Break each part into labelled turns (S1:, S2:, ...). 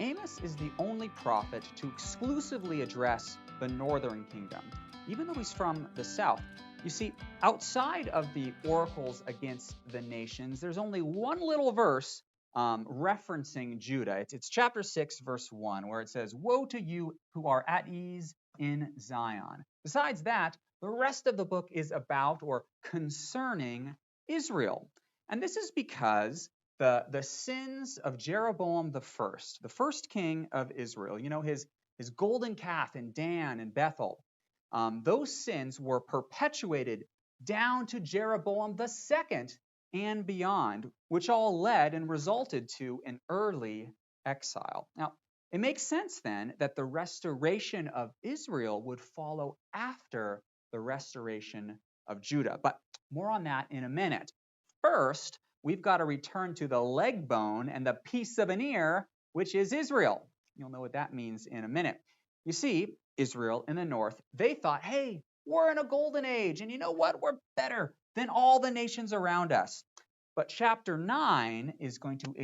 S1: Amos is the only prophet to exclusively address the northern kingdom, even though he's from the south. You see, outside of the oracles against the nations, there's only one little verse referencing Judah. It's chapter 6, verse 1, where it says, "Woe to you who are at ease in Zion." Besides that, the rest of the book is about or concerning Israel. And this is because the sins of Jeroboam the first king of Israel, his golden calf in Dan and Bethel, those sins were perpetuated down to Jeroboam the second and beyond, which all led and resulted to an early exile. Now, it makes sense then that the restoration of Israel would follow after the restoration of Judah. But more on that in a minute. First, we've got to return to the leg bone and the piece of an ear, which is Israel. You'll know what that means in a minute. You see, Israel in the north, they thought, hey, we're in a golden age, and you know what? We're better than all the nations around us. But chapter 9 is going to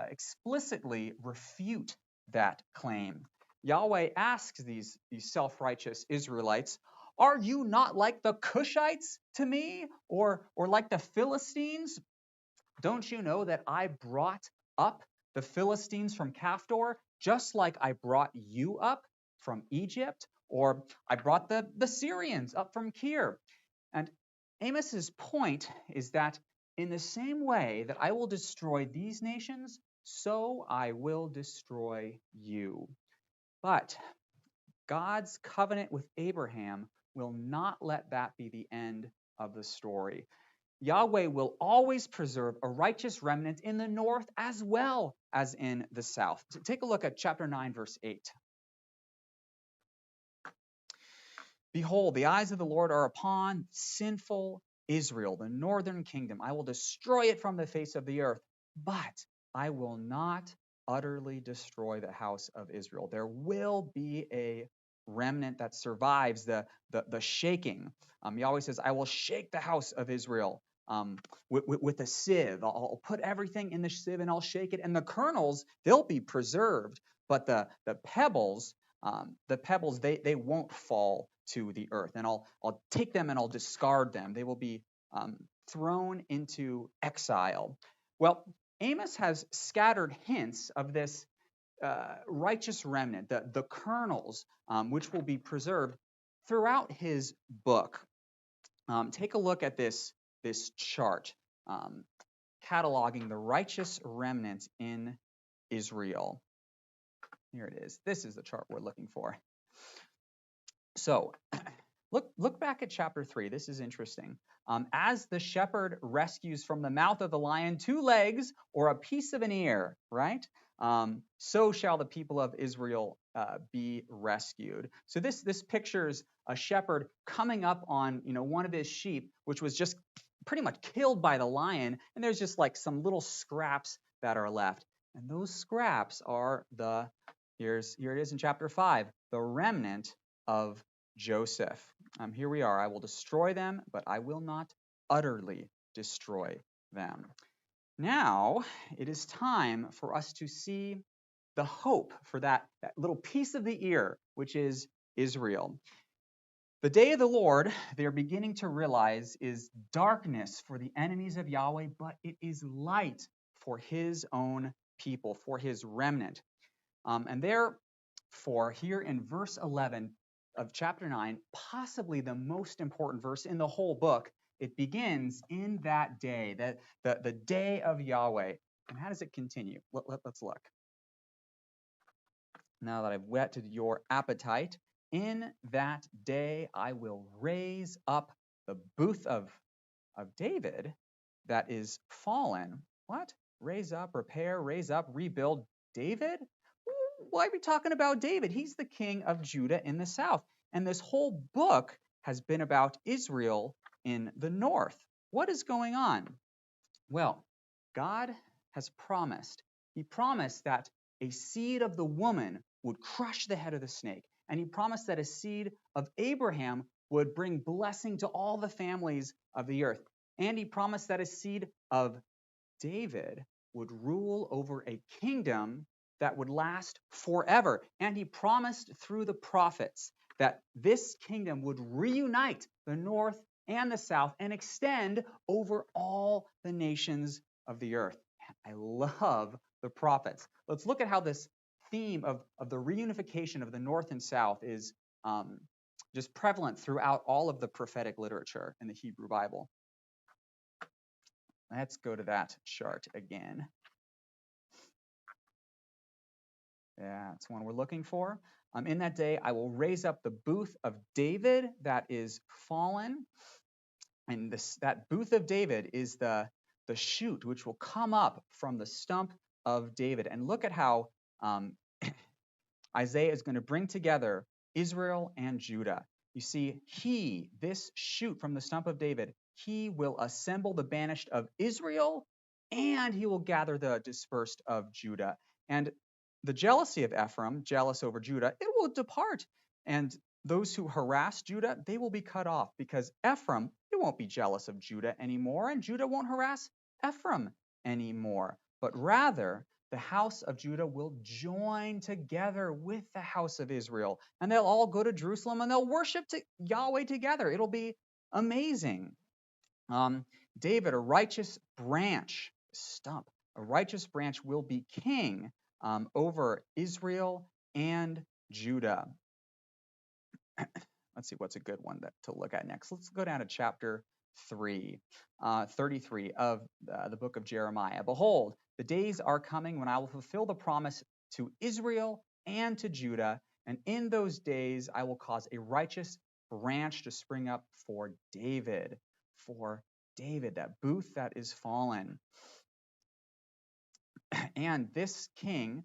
S1: explicitly refute that claim. Yahweh asks these self-righteous Israelites, are you not like the Cushites to me, or like the Philistines? Don't you know that I brought up the Philistines from Caphdor, just like I brought you up from Egypt, or I brought the Syrians up from Kir? And Amos's point is that in the same way that I will destroy these nations, so I will destroy you. But God's covenant with Abraham will not let that be the end of the story. Yahweh will always preserve a righteous remnant in the north as well as in the south. So take a look at chapter 9, verse 8. Behold, the eyes of the Lord are upon sinful Israel, the northern kingdom. I will destroy it from the face of the earth, but I will not utterly destroy the house of Israel. There will be a remnant that survives the shaking. Yahweh says, I will shake the house of Israel with a sieve. I'll put everything in the sieve and I'll shake it. And the kernels, they'll be preserved, but the pebbles, they won't fall to the earth. And I'll take them and I'll discard them. They will be thrown into exile. Well, Amos has scattered hints of this righteous remnant, the kernels, which will be preserved throughout his book. Take a look at this chart cataloging the righteous remnant in Israel. Here it is. This is the chart we're looking for. So look back at chapter 3. This is interesting. As the shepherd rescues from the mouth of the lion 2 legs or a piece of an ear, right? So shall the people of Israel be rescued. So this pictures a shepherd coming up on one of his sheep, which was just pretty much killed by the lion, and there's just like some little scraps that are left. And those scraps are here it is in chapter 5, the remnant of Joseph. Here we are. I will destroy them, but I will not utterly destroy them. Now, it is time for us to see the hope for that little piece of the ear, which is Israel. The day of the Lord, they're beginning to realize, is darkness for the enemies of Yahweh, but it is light for his own people, for his remnant. And therefore, here in verse 11 of chapter 9, possibly the most important verse in the whole book, it begins in that day, the day of Yahweh. And how does it continue? Let's look. Now that I've whetted your appetite, in that day I will raise up the booth of David that is fallen. What? Raise up, repair, raise up, rebuild David? Why are we talking about David? He's the king of Judah in the south. And this whole book has been about Israel in the north. What is going on? Well, God has promised. He promised that a seed of the woman would crush the head of the snake. And he promised that a seed of Abraham would bring blessing to all the families of the earth. And he promised that a seed of David would rule over a kingdom that would last forever. And he promised through the prophets that this kingdom would reunite the north and the south and extend over all the nations of the earth. I love the prophets. Let's look at how this theme of the reunification of the north and south is just prevalent throughout all of the prophetic literature in the Hebrew Bible. Let's go to that chart again. Yeah, that's one we're looking for. In that day, I will raise up the booth of David that is fallen. And that booth of David is the shoot which will come up from the stump of David. And look at how Isaiah is going to bring together Israel and Judah. You see, this shoot from the stump of David, he will assemble the banished of Israel, and he will gather the dispersed of Judah. And the jealousy of Ephraim, jealous over Judah, it will depart. And those who harass Judah, they will be cut off, because Ephraim, it won't be jealous of Judah anymore, and Judah won't harass Ephraim anymore. But rather, the house of Judah will join together with the house of Israel, and they'll all go to Jerusalem and they'll worship Yahweh together. It'll be amazing. David, a righteous branch, a righteous branch will be king over Israel and Judah. Let's see what's a good one to look at next. Let's go down to chapter 33 of the book of Jeremiah. Behold, the days are coming when I will fulfill the promise to Israel and to Judah, and in those days I will cause a righteous branch to spring up for David, that booth that is fallen. And this king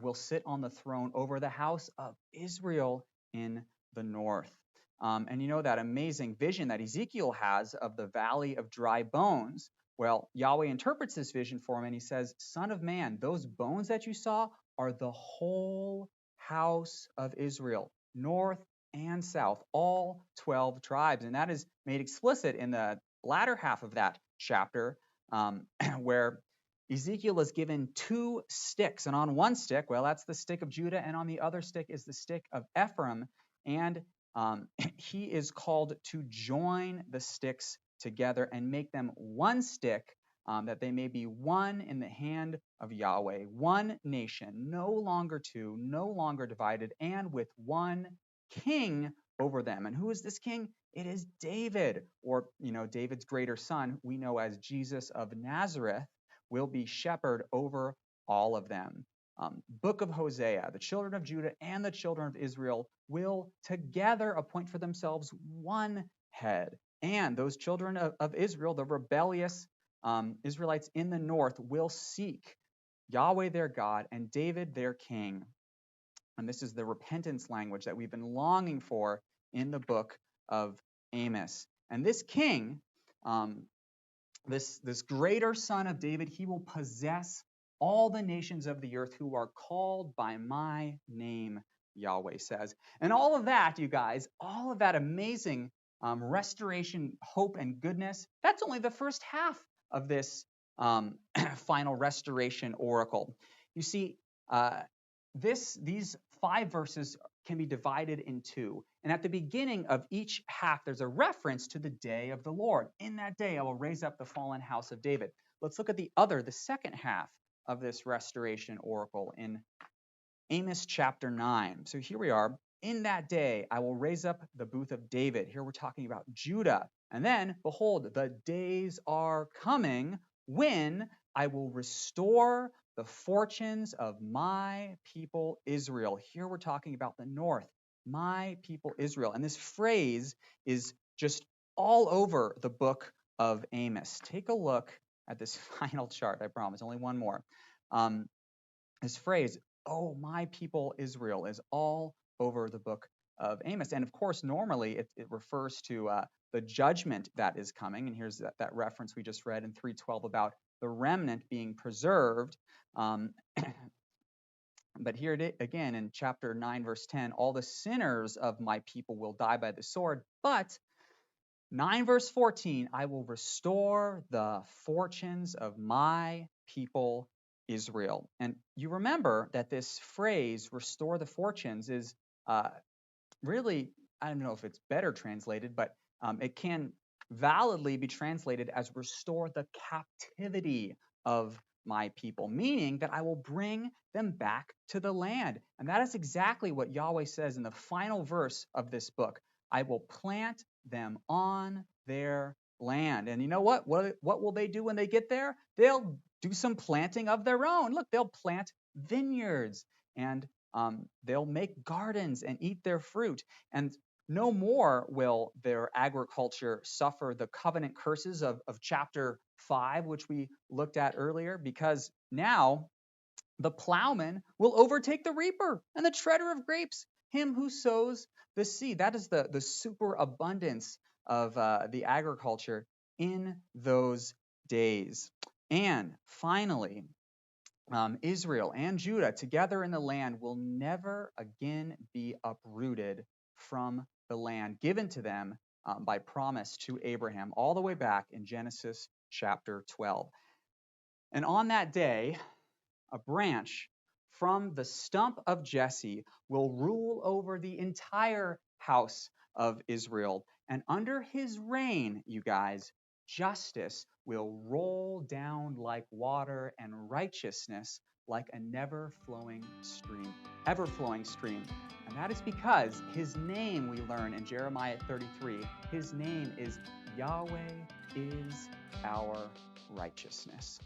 S1: will sit on the throne over the house of Israel in the north. And you know that amazing vision that Ezekiel has of the valley of dry bones. Well, Yahweh interprets this vision for him, and he says, Son of man, those bones that you saw are the whole house of Israel, north and south, all 12 tribes. And that is made explicit in the latter half of that chapter, where Ezekiel is given 2 sticks, and on one stick, well, that's the stick of Judah, and on the other stick is the stick of Ephraim, and he is called to join the sticks together and make them one stick, that they may be one in the hand of Yahweh, one nation, no longer two, no longer divided, and with one king over them. And who is this king? It is David, or David's greater son, we know as Jesus of Nazareth, will be shepherd over all of them. Book of Hosea, the children of Judah and the children of Israel will together appoint for themselves one head. And those children of Israel, the rebellious Israelites in the north, will seek Yahweh their God and David their king. And this is the repentance language that we've been longing for in the book of Amos. And this king, this greater son of David, he will possess all the nations of the earth who are called by my name, Yahweh says. And all of that, you guys, all of that amazing restoration, hope, and goodness, that's only the first half of this final restoration oracle. You see, these 5 verses can be divided in 2. And at the beginning of each half, there's a reference to the day of the Lord. In that day, I will raise up the fallen house of David. Let's look at the second half of this restoration oracle in Amos chapter 9. So here we are. In that day, I will raise up the booth of David. Here we're talking about Judah. And then, behold, the days are coming when I will restore the fortunes of my people Israel. Here we're talking about the north, my people Israel. And this phrase is just all over the book of Amos. Take a look at this final chart, I promise, only one more. This phrase, oh, my people Israel, is all over the book of Amos. And of course, normally it refers to the judgment that is coming. And here's that reference we just read in 3:12 about the remnant being preserved. But here again in chapter 9, verse 10, all the sinners of my people will die by the sword. But 9 verse 14, I will restore the fortunes of my people Israel. And you remember that this phrase, restore the fortunes, is really, I don't know if it's better translated, but it can validly be translated as restore the captivity of my people, meaning that I will bring them back to the land. And that is exactly what Yahweh says in the final verse of this book. I will plant them on their land. And you know what? What will they do when they get there? They'll do some planting of their own. Look, they'll plant vineyards and they'll make gardens and eat their fruit. And no more will their agriculture suffer the covenant curses of chapter 5, which we looked at earlier, because now the plowman will overtake the reaper and the treader of grapes, him who sows the seed. That is the superabundance of the agriculture in those days. And finally, Israel and Judah together in the land will never again be uprooted from the land given to them by promise to Abraham, all the way back in Genesis chapter 12. And on that day, a branch from the stump of Jesse will rule over the entire house of Israel. And under his reign, you guys, justice will roll down like water and righteousness like a ever flowing stream. And that is because his name, we learn in Jeremiah 33, his name is Yahweh is our righteousness.